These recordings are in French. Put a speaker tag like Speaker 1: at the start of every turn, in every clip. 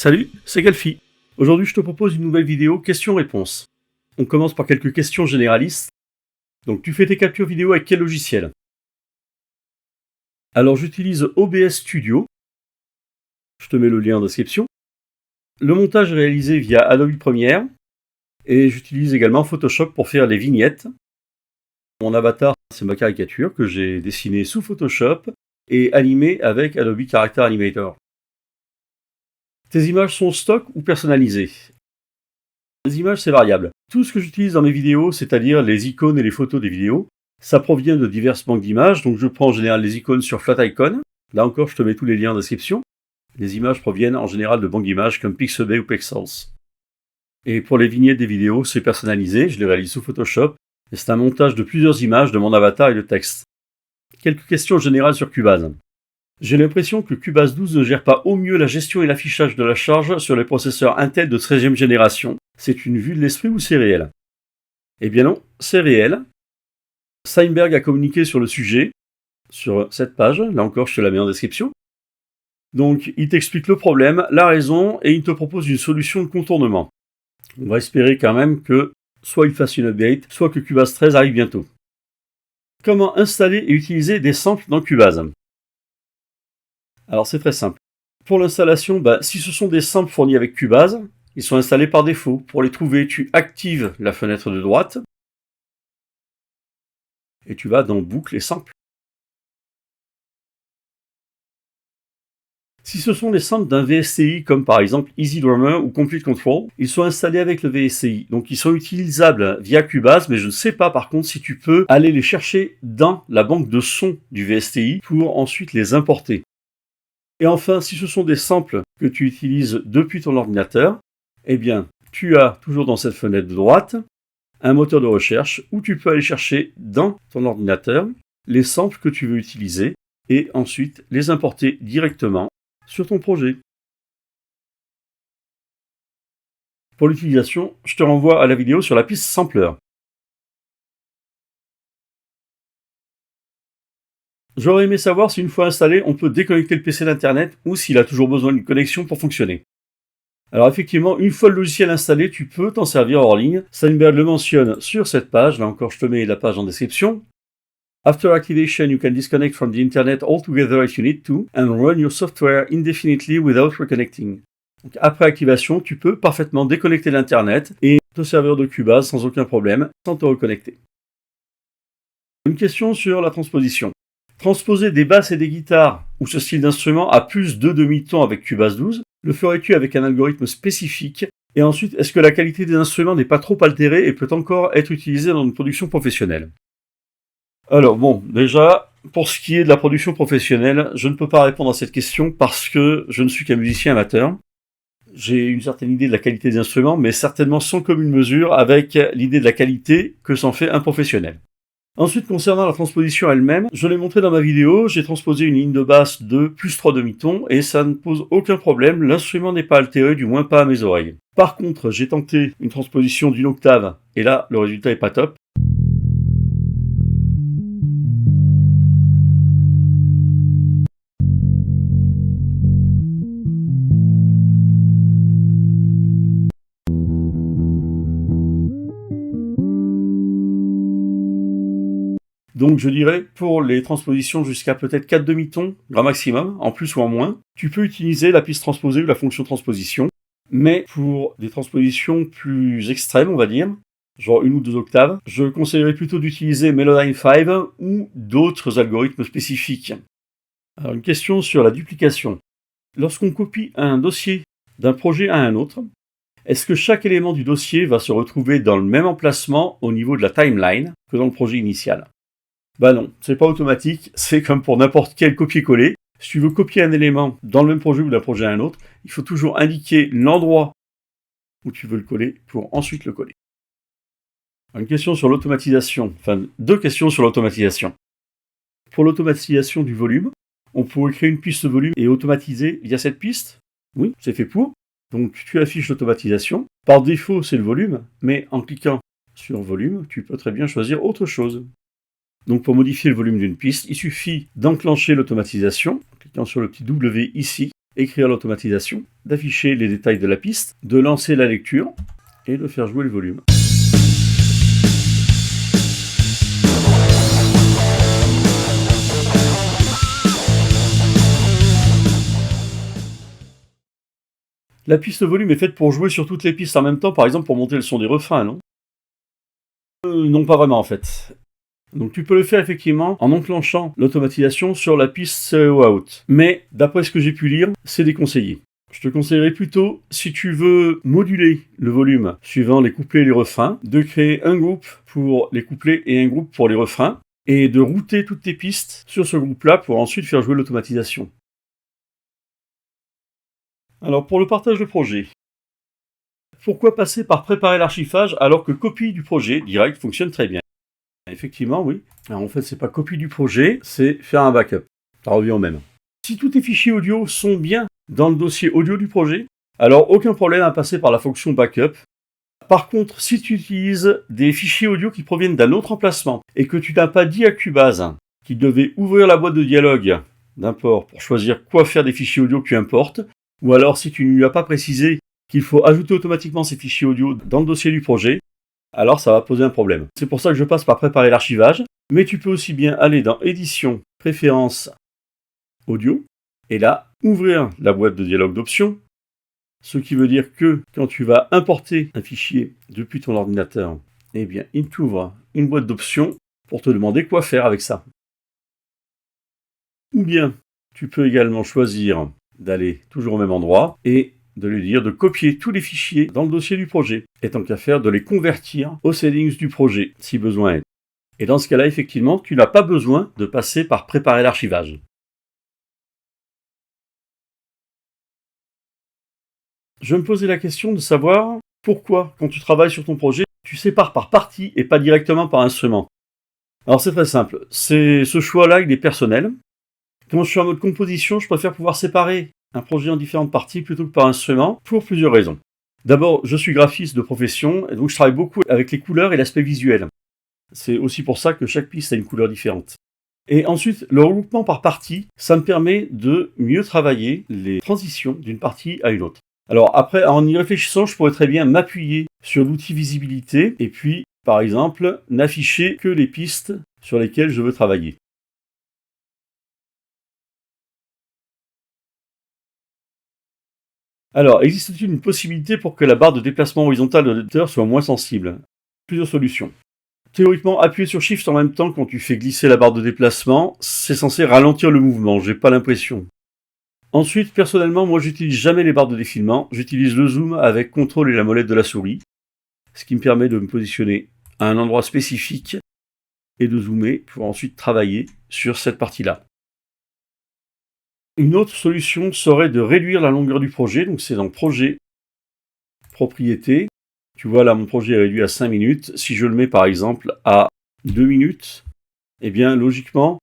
Speaker 1: Salut, c'est Galfi. Aujourd'hui, je te propose une nouvelle vidéo questions-réponses. On commence par quelques questions généralistes. Donc, tu fais tes captures vidéo avec quel logiciel? Alors, j'utilise OBS Studio. Je te mets le lien en description. Le montage est réalisé via Adobe Premiere. Et j'utilise également Photoshop pour faire les vignettes. Mon avatar, c'est ma caricature que j'ai dessinée sous Photoshop et animée avec Adobe Character Animator. Tes images sont stock ou personnalisées? Les images, c'est variable. Tout ce que j'utilise dans mes vidéos, c'est-à-dire les icônes et les photos des vidéos, ça provient de diverses banques d'images, donc je prends en général les icônes sur Flaticon. Là encore, je te mets tous les liens en description. Les images proviennent en général de banques d'images comme Pixabay ou Pexels. Et pour les vignettes des vidéos, c'est personnalisé, je les réalise sous Photoshop, et c'est un montage de plusieurs images de mon avatar et de texte. Quelques questions générales sur Cubase. J'ai l'impression que Cubase 12 ne gère pas au mieux la gestion et l'affichage de la charge sur les processeurs Intel de 13e génération. C'est une vue de l'esprit ou c'est réel? Eh bien non, c'est réel. Steinberg a communiqué sur le sujet, sur cette page, là encore je te la mets en description. Donc il t'explique le problème, la raison, et il te propose une solution de contournement. On va espérer quand même que soit il fasse une update, soit que Cubase 13 arrive bientôt. Comment installer et utiliser des samples dans Cubase? Alors c'est très simple. Pour l'installation, si ce sont des samples fournis avec Cubase, ils sont installés par défaut. Pour les trouver, tu actives la fenêtre de droite et tu vas dans Boucle et Samples. Si ce sont les samples d'un VSTI comme par exemple Easy Drummer ou Complete Control, ils sont installés avec le VSTI. Donc ils sont utilisables via Cubase, mais je ne sais pas par contre si tu peux aller les chercher dans la banque de sons du VSTI pour ensuite les importer. Et enfin, si ce sont des samples que tu utilises depuis ton ordinateur, eh bien, tu as toujours dans cette fenêtre de droite un moteur de recherche où tu peux aller chercher dans ton ordinateur les samples que tu veux utiliser et ensuite les importer directement sur ton projet. Pour l'utilisation, je te renvoie à la vidéo sur la piste Sampler. J'aurais aimé savoir si une fois installé, on peut déconnecter le PC d'Internet ou s'il a toujours besoin d'une connexion pour fonctionner. Alors effectivement, une fois le logiciel installé, tu peux t'en servir hors ligne. Steinberg le mentionne sur cette page, là encore je te mets la page en description. After activation, you can disconnect from the internet altogether if you need to, and run your software indefinitely without reconnecting. Donc, après activation, tu peux parfaitement déconnecter l'internet et te servir de Cubase sans aucun problème, sans te reconnecter. Une question sur la transposition. Transposer des basses et des guitares ou ce style d'instrument à plus de demi-ton avec Cubase 12, le ferais-tu avec un algorithme spécifique? Et ensuite, est-ce que la qualité des instruments n'est pas trop altérée et peut encore être utilisée dans une production professionnelle? Alors bon, déjà, pour ce qui est de la production professionnelle, je ne peux pas répondre à cette question parce que je ne suis qu'un musicien amateur. J'ai une certaine idée de la qualité des instruments, mais certainement sans commune mesure avec l'idée de la qualité que s'en fait un professionnel. Ensuite, concernant la transposition elle-même, je l'ai montré dans ma vidéo, j'ai transposé une ligne de basse de plus 3 demi-tons et ça ne pose aucun problème, l'instrument n'est pas altéré, du moins pas à mes oreilles. Par contre, j'ai tenté une transposition d'une octave et là, le résultat est pas top. Donc je dirais, pour les transpositions jusqu'à peut-être 4 demi-tons, grand maximum, en plus ou en moins, tu peux utiliser la piste transposée ou la fonction transposition, mais pour des transpositions plus extrêmes, on va dire, genre une ou deux octaves, je conseillerais plutôt d'utiliser Melodyne 5 ou d'autres algorithmes spécifiques. Alors une question sur la duplication. Lorsqu'on copie un dossier d'un projet à un autre, est-ce que chaque élément du dossier va se retrouver dans le même emplacement au niveau de la timeline que dans le projet initial? Non, c'est pas automatique, c'est comme pour n'importe quel copier-coller. Si tu veux copier un élément dans le même projet ou d'un projet à un autre, il faut toujours indiquer l'endroit où tu veux le coller pour ensuite le coller. Une question sur l'automatisation, deux questions sur l'automatisation. Pour l'automatisation du volume, on pourrait créer une piste volume et automatiser via cette piste. Oui, c'est fait pour. Donc tu affiches l'automatisation. Par défaut, c'est le volume, mais en cliquant sur volume, tu peux très bien choisir autre chose. Donc pour modifier le volume d'une piste, il suffit d'enclencher l'automatisation, en cliquant sur le petit W ici, écrire l'automatisation, d'afficher les détails de la piste, de lancer la lecture et de faire jouer le volume. La piste volume est faite pour jouer sur toutes les pistes en même temps, par exemple pour monter le son des refrains, non? Non, pas vraiment en fait. Donc tu peux le faire effectivement en enclenchant l'automatisation sur la piste Stereo Out. Mais d'après ce que j'ai pu lire, c'est déconseillé. Je te conseillerais plutôt, si tu veux moduler le volume suivant les couplets et les refrains, de créer un groupe pour les couplets et un groupe pour les refrains, et de router toutes tes pistes sur ce groupe-là pour ensuite faire jouer l'automatisation. Alors pour le partage de projet, pourquoi passer par préparer l'archivage alors que copie du projet direct fonctionne très bien? Effectivement, oui. Alors en fait, c'est pas copie du projet, c'est faire un backup. Ça revient au même. Si tous tes fichiers audio sont bien dans le dossier audio du projet, alors aucun problème à passer par la fonction backup. Par contre, si tu utilises des fichiers audio qui proviennent d'un autre emplacement et que tu n'as pas dit à Cubase qu'il devait ouvrir la boîte de dialogue d'import pour choisir quoi faire des fichiers audio que tu importes, ou alors si tu ne lui as pas précisé qu'il faut ajouter automatiquement ces fichiers audio dans le dossier du projet, alors ça va poser un problème. C'est pour ça que je passe par préparer l'archivage, mais tu peux aussi bien aller dans Édition, Préférences, Audio, et là, ouvrir la boîte de dialogue d'options, ce qui veut dire que quand tu vas importer un fichier depuis ton ordinateur, eh bien, il t'ouvre une boîte d'options pour te demander quoi faire avec ça. Ou bien, tu peux également choisir d'aller toujours au même endroit et de lui dire de copier tous les fichiers dans le dossier du projet, et tant qu'à faire, de les convertir aux settings du projet, si besoin est. Et dans ce cas-là, effectivement, tu n'as pas besoin de passer par préparer l'archivage. Je me posais la question de savoir pourquoi, quand tu travailles sur ton projet, tu sépares par partie et pas directement par instrument. Alors c'est très simple, ce choix-là, il est personnel. Quand je suis en mode composition, je préfère pouvoir séparer un projet en différentes parties plutôt que par instrument, pour plusieurs raisons. D'abord, je suis graphiste de profession, et donc je travaille beaucoup avec les couleurs et l'aspect visuel. C'est aussi pour ça que chaque piste a une couleur différente. Et ensuite, le regroupement par partie, ça me permet de mieux travailler les transitions d'une partie à une autre. Alors après, en y réfléchissant, je pourrais très bien m'appuyer sur l'outil visibilité, et puis, par exemple, n'afficher que les pistes sur lesquelles je veux travailler. Alors, existe-t-il une possibilité pour que la barre de déplacement horizontale de l'éditeur soit moins sensible? Plusieurs solutions. Théoriquement, appuyer sur Shift en même temps quand tu fais glisser la barre de déplacement, c'est censé ralentir le mouvement, j'ai pas l'impression. Ensuite, personnellement, moi j'utilise jamais les barres de défilement, j'utilise le zoom avec CTRL et la molette de la souris, ce qui me permet de me positionner à un endroit spécifique et de zoomer pour ensuite travailler sur cette partie-là. Une autre solution serait de réduire la longueur du projet, donc c'est dans Projet, Propriété. Tu vois là mon projet est réduit à 5 minutes. Si je le mets par exemple à 2 minutes, eh bien logiquement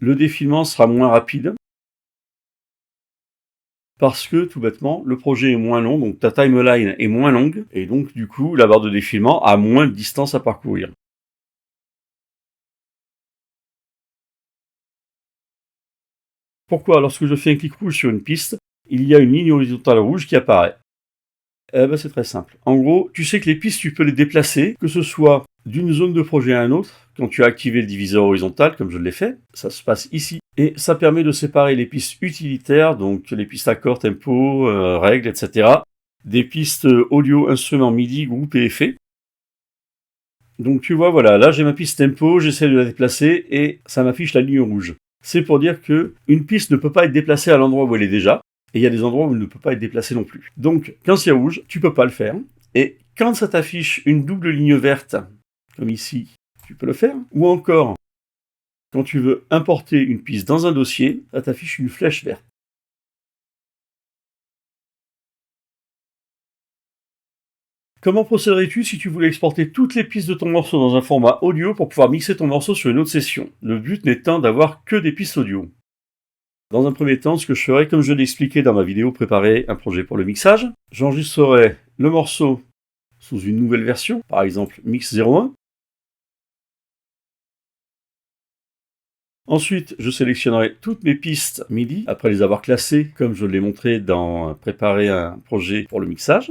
Speaker 1: le défilement sera moins rapide parce que tout bêtement le projet est moins long, donc ta timeline est moins longue et donc du coup la barre de défilement a moins de distance à parcourir. Pourquoi? Lorsque je fais un clic rouge sur une piste, il y a une ligne horizontale rouge qui apparaît. Eh ben, c'est très simple. En gros, tu sais que les pistes, tu peux les déplacer, que ce soit d'une zone de projet à une autre, quand tu as activé le diviseur horizontal, comme je l'ai fait, ça se passe ici. Et ça permet de séparer les pistes utilitaires, donc les pistes accords, tempo, règles, etc., des pistes audio, instruments, MIDI, groupe et effets. Donc tu vois, voilà, là j'ai ma piste tempo, j'essaie de la déplacer et ça m'affiche la ligne rouge. C'est pour dire que une piste ne peut pas être déplacée à l'endroit où elle est déjà, et il y a des endroits où elle ne peut pas être déplacée non plus. Donc, quand c'est rouge, tu peux pas le faire. Et quand ça t'affiche une double ligne verte, comme ici, tu peux le faire. Ou encore, quand tu veux importer une piste dans un dossier, ça t'affiche une flèche verte. Comment procéderais-tu si tu voulais exporter toutes les pistes de ton morceau dans un format audio pour pouvoir mixer ton morceau sur une autre session? Le but n'étant d'avoir que des pistes audio. Dans un premier temps, ce que je ferai, comme je l'ai expliqué dans ma vidéo Préparer un projet pour le mixage, j'enregistrerai le morceau sous une nouvelle version, par exemple Mix 01. Ensuite, je sélectionnerai toutes mes pistes MIDI, après les avoir classées, comme je l'ai montré dans Préparer un projet pour le mixage.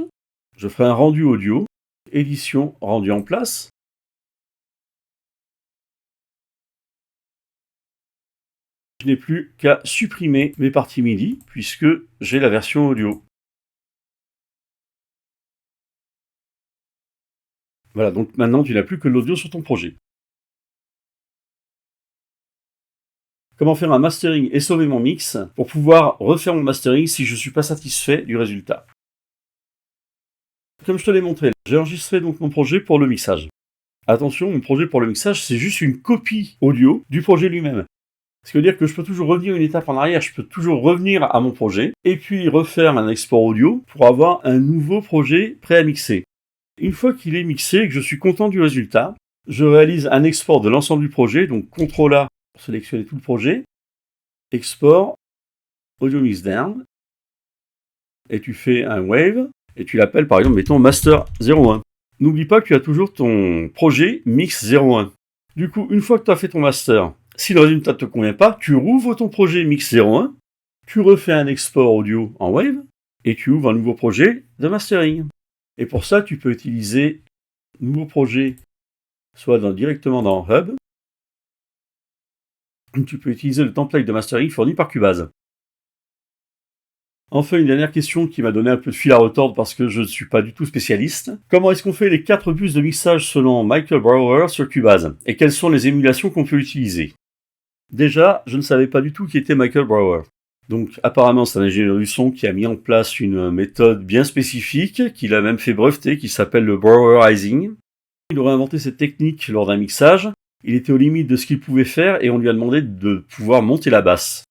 Speaker 1: Je ferai un rendu audio, édition, rendu en place. Je n'ai plus qu'à supprimer mes parties MIDI, puisque j'ai la version audio. Voilà, donc maintenant tu n'as plus que l'audio sur ton projet. Comment faire un mastering et sauver mon mix pour pouvoir refaire mon mastering si je ne suis pas satisfait du résultat. Comme je te l'ai montré, j'ai enregistré donc mon projet pour le mixage. Attention, mon projet pour le mixage, c'est juste une copie audio du projet lui-même. Ce qui veut dire que je peux toujours revenir une étape en arrière, je peux toujours revenir à mon projet et puis refaire un export audio pour avoir un nouveau projet prêt à mixer. Une fois qu'il est mixé et que je suis content du résultat, je réalise un export de l'ensemble du projet, donc CTRL A pour sélectionner tout le projet, export, audio mix down, et tu fais un wave, et tu l'appelles par exemple, mettons master 01. N'oublie pas que tu as toujours ton projet mix 01. Du coup, une fois que tu as fait ton master, si le résultat ne te convient pas, tu rouvres ton projet mix 01, tu refais un export audio en wave, et tu ouvres un nouveau projet de mastering. Et pour ça, tu peux utiliser nouveau projet, soit directement dans Hub, tu peux utiliser le template de mastering fourni par Cubase. Enfin, une dernière question qui m'a donné un peu de fil à retordre parce que je ne suis pas du tout spécialiste. Comment est-ce qu'on fait les 4 bus de mixage selon Michael Brauer sur Cubase? Et quelles sont les émulations qu'on peut utiliser? Déjà, je ne savais pas du tout qui était Michael Brauer. Donc apparemment c'est un ingénieur du son qui a mis en place une méthode bien spécifique, qu'il a même fait breveter, qui s'appelle le Brauerizing. Il aurait inventé cette technique lors d'un mixage, il était aux limites de ce qu'il pouvait faire et on lui a demandé de pouvoir monter la basse.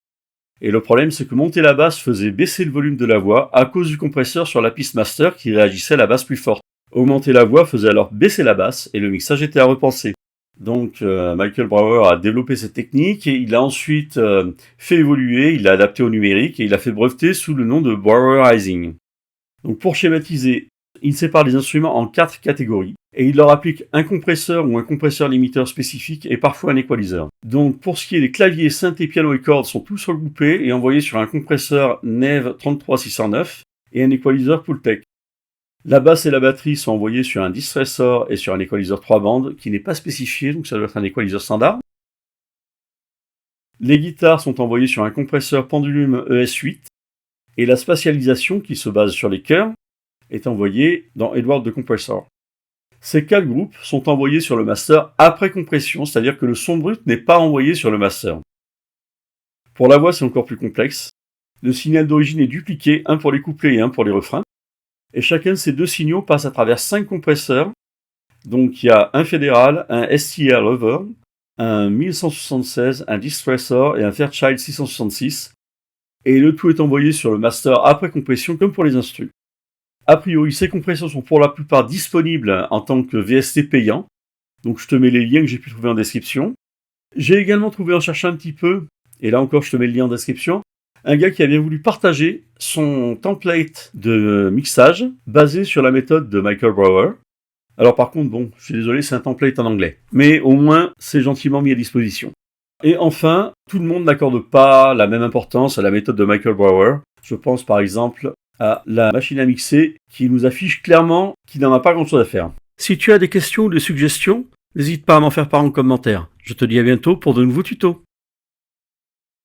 Speaker 1: Et le problème c'est que monter la basse faisait baisser le volume de la voix à cause du compresseur sur la piste master qui réagissait à la basse plus forte. Augmenter la voix faisait alors baisser la basse et le mixage était à repenser. Donc Michael Brauer a développé cette technique et il a ensuite fait évoluer, il l'a adapté au numérique et il a fait breveter sous le nom de Brauerizing. Donc pour schématiser, il sépare les instruments en 4 catégories et il leur applique un compresseur ou un compresseur limiteur spécifique et parfois un equalizer. Donc pour ce qui est des claviers, synthé, piano et cordes sont tous regroupés et envoyés sur un compresseur Neve 33609 et un equalizer Pultec. La basse et la batterie sont envoyées sur un distressor et sur un equalizer 3 bandes qui n'est pas spécifié, donc ça doit être un equalizer standard. Les guitares sont envoyées sur un compresseur Pendulum ES8 et la spatialisation, qui se base sur les chœurs, est envoyée dans Edward the Compressor. Ces 4 groupes sont envoyés sur le master après compression, c'est-à-dire que le son brut n'est pas envoyé sur le master. Pour la voix, c'est encore plus complexe. Le signal d'origine est dupliqué, un pour les couplets et un pour les refrains. Et chacun de ces 2 signaux passe à travers 5 compresseurs. Donc il y a un fédéral, un STR Lover, un 1176, un Distressor et un Fairchild 666. Et le tout est envoyé sur le master après compression comme pour les instrus. A priori, ces compresseurs sont pour la plupart disponibles en tant que VST payant. Donc je te mets les liens que j'ai pu trouver en description. J'ai également trouvé en cherchant un petit peu, et là encore je te mets le lien en description, un gars qui a bien voulu partager son template de mixage basé sur la méthode de Michael Brauer. Alors par contre, bon, je suis désolé, c'est un template en anglais. Mais au moins, c'est gentiment mis à disposition. Et enfin, tout le monde n'accorde pas la même importance à la méthode de Michael Brauer. Je pense par exemple à la machine à mixer qui nous affiche clairement qu'il n'en a pas grand chose à faire. Si tu as des questions ou des suggestions, n'hésite pas à m'en faire part en commentaire. Je te dis à bientôt pour de nouveaux tutos.